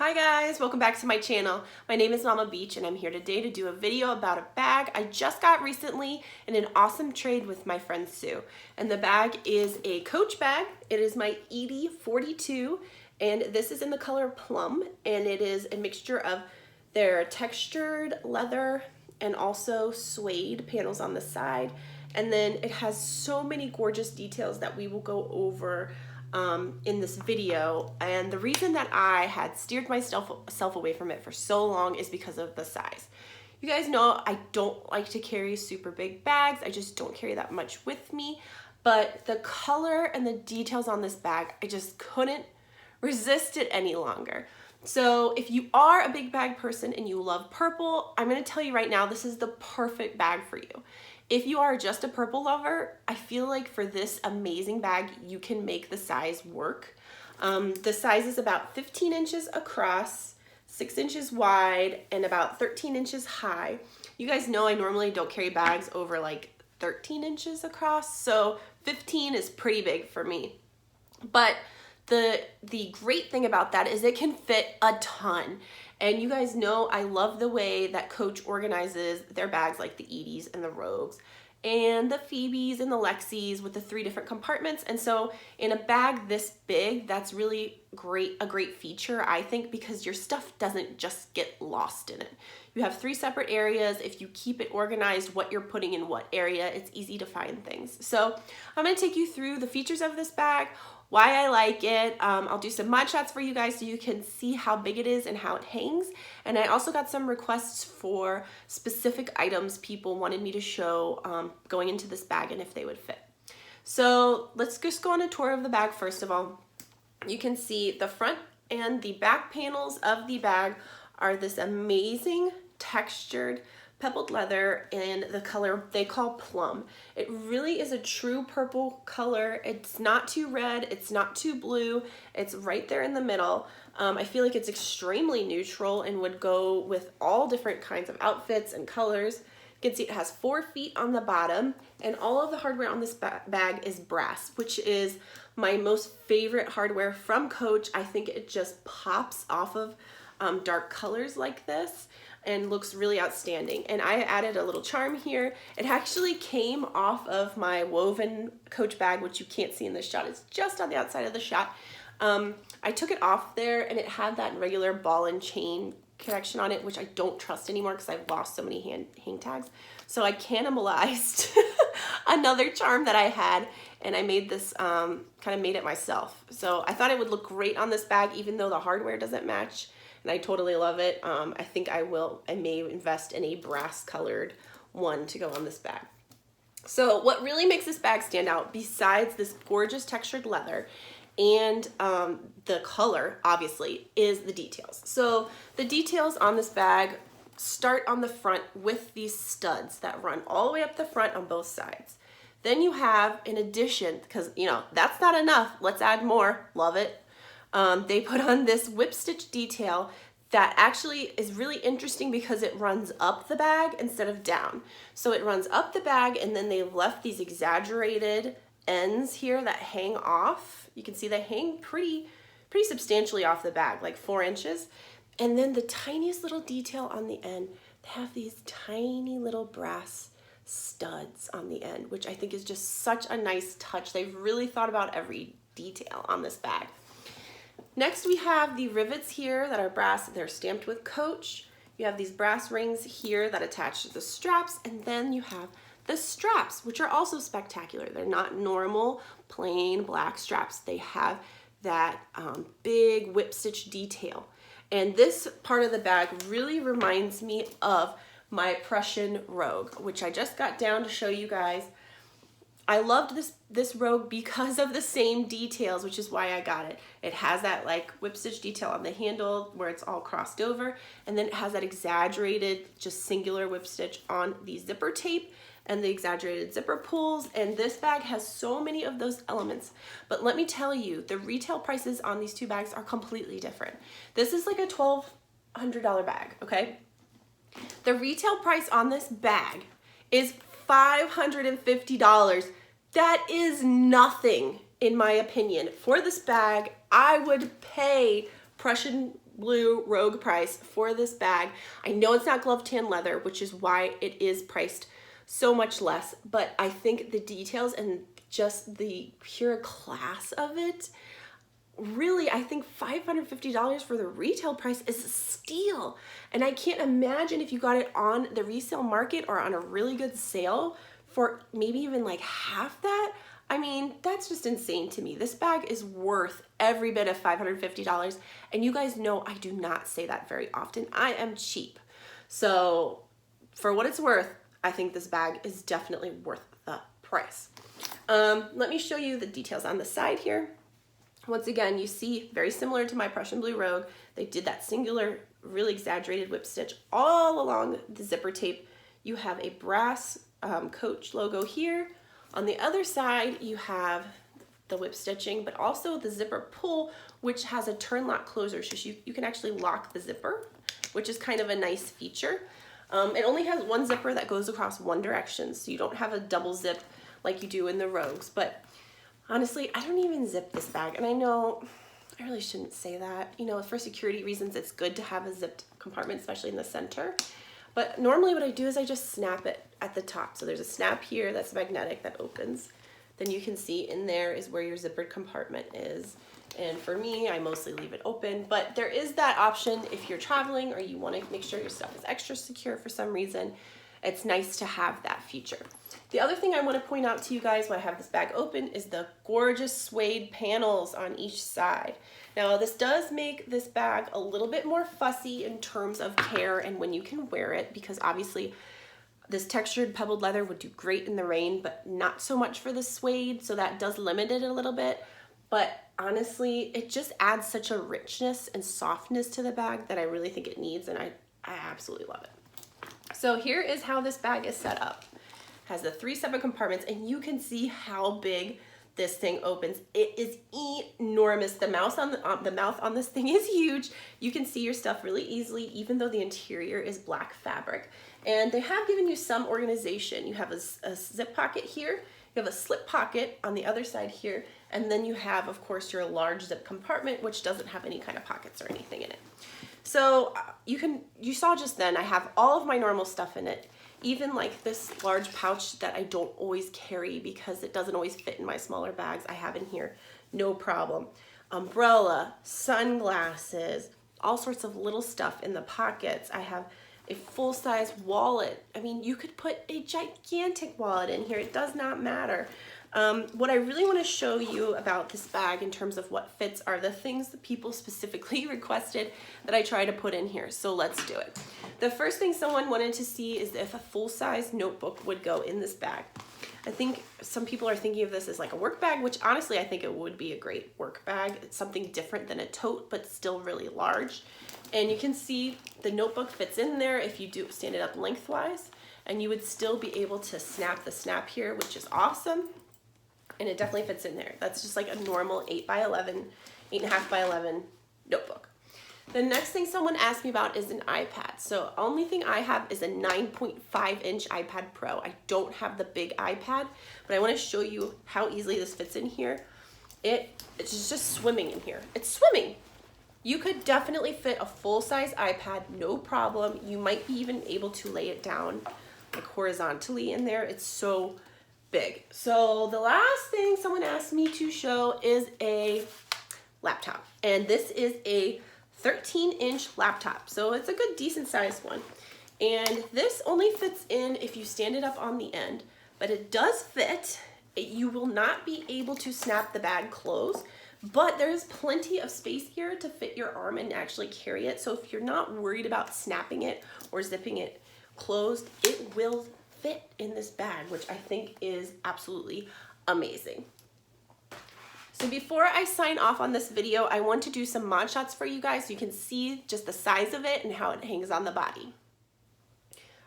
Hi guys, welcome back to my channel. My name is Mama Beach and I'm here today to do a video about a bag I just got recently in an awesome trade with my friend Sue. And the bag is a Coach bag. It is my Edie 42 and this is in the color Plum, and it is a mixture of their textured leather and also suede panels on the side. And then it has so many gorgeous details that we will go over in this video. And the reason that I had steered myself away from it for so long is because of the size. You guys know I don't like to carry super big bags. I just don't carry that much with me. But the color and the details on this bag, I just couldn't resist it any longer. So if you are a big bag person and you love purple, I'm going to tell you right now, this is the perfect bag for you. If you are just a purple lover, I feel like for this amazing bag, you can make the size work. The size is about 15 inches across, 6 inches wide, and about 13 inches high. You guys know I normally don't carry bags over like 13 inches across, so 15 is pretty big for me. But the great thing about that is it can fit a ton. And you guys know I love the way that Coach organizes their bags, like the Edies and the Rogues and the Phoebes and the Lexis with the 3 different compartments. And so in a bag this big, that's really a great feature, I think, because your stuff doesn't just get lost in it. You have 3 separate areas. If you keep it organized, what you're putting in what area, it's easy to find things. So I'm going to take you through the features of this bag, why I like it. I'll do some mod shots for you guys so you can see how big it is and how it hangs. And I also got some requests for specific items people wanted me to show going into this bag and if they would fit. So let's just go on a tour of the bag first of all. You can see the front and the back panels of the bag are this amazing textured pebbled leather in the color they call Plum. It really is a true purple color. It's not too red, it's not too blue, it's right there in the middle. I feel like it's extremely neutral and would go with all different kinds of outfits and colors. You can see it has 4 feet on the bottom, and all of the hardware on this bag is brass, which is my most favorite hardware from Coach. I think it just pops off of dark colors like this and looks really outstanding. And I added a little charm here. It actually came off of my woven Coach bag, which you can't see in this shot. It's just on the outside of the shot. I took it off there and it had that regular ball and chain connection on it, which I don't trust anymore because I've lost so many hang tags. So I cannibalized another charm that I had, and I made this, kind of made it myself. So I thought it would look great on this bag even though the hardware doesn't match. And I totally love it. I think I may invest in a brass colored one to go on this bag. So what really makes this bag stand out, besides this gorgeous textured leather and the color, obviously, is the details. So the details on this bag start on the front with these studs that run all the way up the front on both sides. Then you have, in addition, because you know that's not enough, let's add more. Love it. They put on this whip stitch detail that actually is really interesting because it runs up the bag instead of down. So it runs up the bag, and then they've left these exaggerated ends here that hang off. You can see they hang pretty substantially off the bag, like 4 inches. And then the tiniest little detail on the end, they have these tiny little brass studs on the end, which I think is just such a nice touch. They've really thought about every detail on this bag. Next, we have the rivets here that are brass. They're stamped with Coach. You have these brass rings here that attach to the straps, and then you have the straps, which are also spectacular. They're not normal, plain black straps. They have that big whip stitch detail. And this part of the bag really reminds me of my Prussian Rogue, which I just got down to show you guys. I loved this Rogue because of the same details, which is why I got it. It has that like whip stitch detail on the handle where it's all crossed over, and then it has that exaggerated, just singular whip stitch on the zipper tape and the exaggerated zipper pulls. And this bag has so many of those elements. But let me tell you, the retail prices on these 2 bags are completely different. This is like a $1,200 bag, okay? The retail price on this bag is $550. That is nothing, in my opinion. For this bag, I would pay Prussian blue Rogue price for this bag. I know it's not glove tan leather, which is why it is priced so much less, but I think the details and just the pure class of it, really, I think $550 for the retail price is a steal. And I can't imagine if you got it on the resale market or on a really good sale for maybe even like half that. I mean, that's just insane to me. This bag is worth every bit of $550. And you guys know I do not say that very often. I am cheap. So for what it's worth, I think this bag is definitely worth the price. Let me show you the details on the side here. Once again, you see, very similar to my Prussian Blue Rogue, they did that singular, really exaggerated whip stitch all along the zipper tape. You have a brass Coach logo here. On the other side, you have the whip stitching, but also the zipper pull, which has a turn lock closer, so you can actually lock the zipper, which is kind of a nice feature. It only has one zipper that goes across one direction, so you don't have a double zip like you do in the Rogues, but honestly, I don't even zip this bag, and I know I really shouldn't say that. You know, for security reasons, it's good to have a zipped compartment, especially in the center. But normally what I do is I just snap it at the top. So there's a snap here that's magnetic that opens. Then you can see in there is where your zippered compartment is. And for me, I mostly leave it open, but there is that option if you're traveling or you want to make sure your stuff is extra secure for some reason. It's nice to have that feature. The other thing I want to point out to you guys when I have this bag open is the gorgeous suede panels on each side. Now this does make this bag a little bit more fussy in terms of care and when you can wear it, because obviously this textured pebbled leather would do great in the rain, but not so much for the suede, so that does limit it a little bit. But honestly, it just adds such a richness and softness to the bag that I really think it needs, and I absolutely love it. So here is how this bag is set up. It has the 3 separate compartments, and you can see how big this thing opens. It is enormous. The mouth on this thing is huge. You can see your stuff really easily, even though the interior is black fabric. And they have given you some organization. You have a zip pocket here. You have a slip pocket on the other side here. And then you have, of course, your large zip compartment, which doesn't have any kind of pockets or anything in it. So you saw just then, I have all of my normal stuff in it. Even like this large pouch that I don't always carry because it doesn't always fit in my smaller bags, I have in here, no problem. Umbrella, sunglasses, all sorts of little stuff in the pockets. I have a full-size wallet. I mean, you could put a gigantic wallet in here. It does not matter. What I really want to show you about this bag in terms of what fits are the things that people specifically requested that I try to put in here. So let's do it. The first thing someone wanted to see is if a full-size notebook would go in this bag. I think some people are thinking of this as like a work bag, which honestly I think it would be a great work bag. It's something different than a tote, but still really large. And you can see the notebook fits in there if you do stand it up lengthwise, and you would still be able to snap the snap here, which is awesome. And it definitely fits in there. That's just like a normal 8x11, 8.5 by 11 notebook. The next thing someone asked me about is an iPad. So only thing I have is a 9.5 inch iPad Pro. I don't have the big iPad, but I want to show you how easily this fits in here. It's just swimming in here. It's swimming. You could definitely fit a full-size iPad, no problem. You might be even able to lay it down like horizontally in there. It's so big. So the last thing someone asked me to show is a laptop. And this is a 13-inch laptop. So it's a good decent sized one. And this only fits in if you stand it up on the end, but it does fit. You will not be able to snap the bag closed, but there's plenty of space here to fit your arm and actually carry it. So if you're not worried about snapping it or zipping it closed, it will fit in this bag, which I think is absolutely amazing. So before I sign off on this video, I want to do some mod shots for you guys so you can see just the size of it and how it hangs on the body.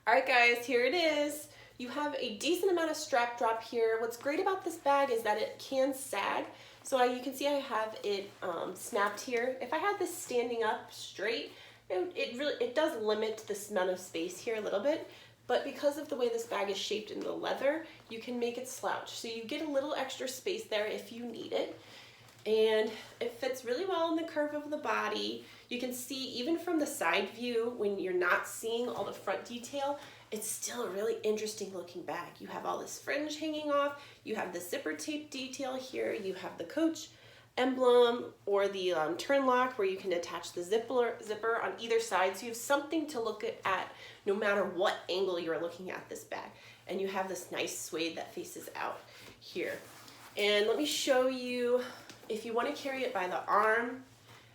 All right guys, here it is. You have a decent amount of strap drop here. What's great about this bag is that it can sag. So you can see I have it snapped here. If I had this standing up straight, it does limit this amount of space here a little bit. But because of the way this bag is shaped in the leather, you can make it slouch. So you get a little extra space there if you need it. And it fits really well in the curve of the body. You can see even from the side view, when you're not seeing all the front detail, it's still a really interesting looking bag. You have all this fringe hanging off, you have the zipper tape detail here, you have the Coach emblem or the turn lock where you can attach the zipper on either side, so you have something to look at no matter what angle you're looking at this bag. And you have this nice suede that faces out here. And let me show you, if you want to carry it by the arm,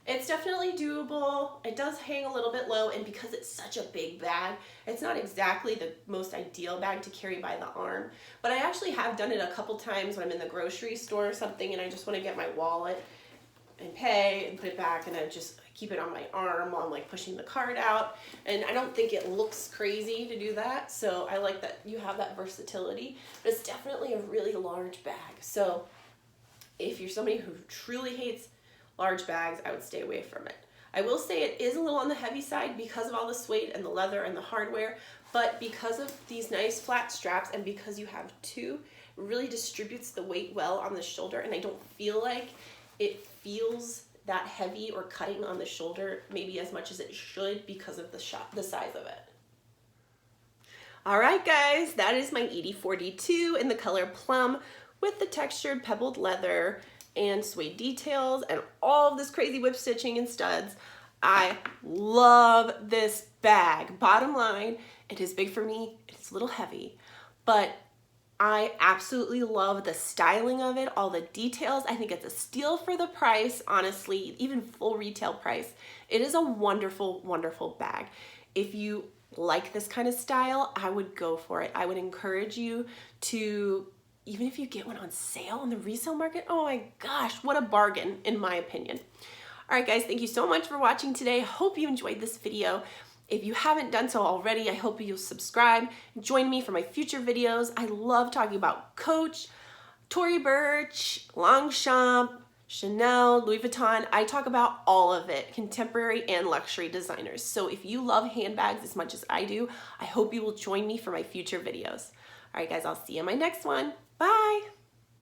it's definitely doable. It does hang a little bit low, and because it's such a big bag, it's not exactly the most ideal bag to carry by the arm. But I actually have done it a couple times when I'm in the grocery store or something and I just want to get my wallet and pay and put it back, and I just keep it on my arm while I'm like pushing the cart out. And I don't think it looks crazy to do that, so I like that you have that versatility. But it's definitely a really large bag. So if you're somebody who truly hates large bags, I would stay away from it. I will say it is a little on the heavy side because of all the suede and the leather and the hardware, but because of these nice flat straps and because you have two, it really distributes the weight well on the shoulder, and I don't feel like it feels that heavy or cutting on the shoulder maybe as much as it should because of the size of it. All right guys, that is my Edie 42 in the color Plum with the textured pebbled leather and suede details and all of this crazy whip stitching and studs. I love this bag. Bottom line, it is big for me, it's a little heavy, but I absolutely love the styling of it, all the details. I think it's a steal for the price, honestly, even full retail price. It is a wonderful, wonderful bag. If you like this kind of style, I would go for it. I would encourage you to, even if you get one on sale on the resale market, oh my gosh, what a bargain in my opinion. All right guys, thank you so much for watching today. Hope you enjoyed this video. If you haven't done so already, I hope you'll subscribe and join me for my future videos. I love talking about Coach, Tory Burch, Longchamp, Chanel, Louis Vuitton. I talk about all of it, contemporary and luxury designers. So if you love handbags as much as I do, I hope you will join me for my future videos. All right guys, I'll see you in my next one. Bye.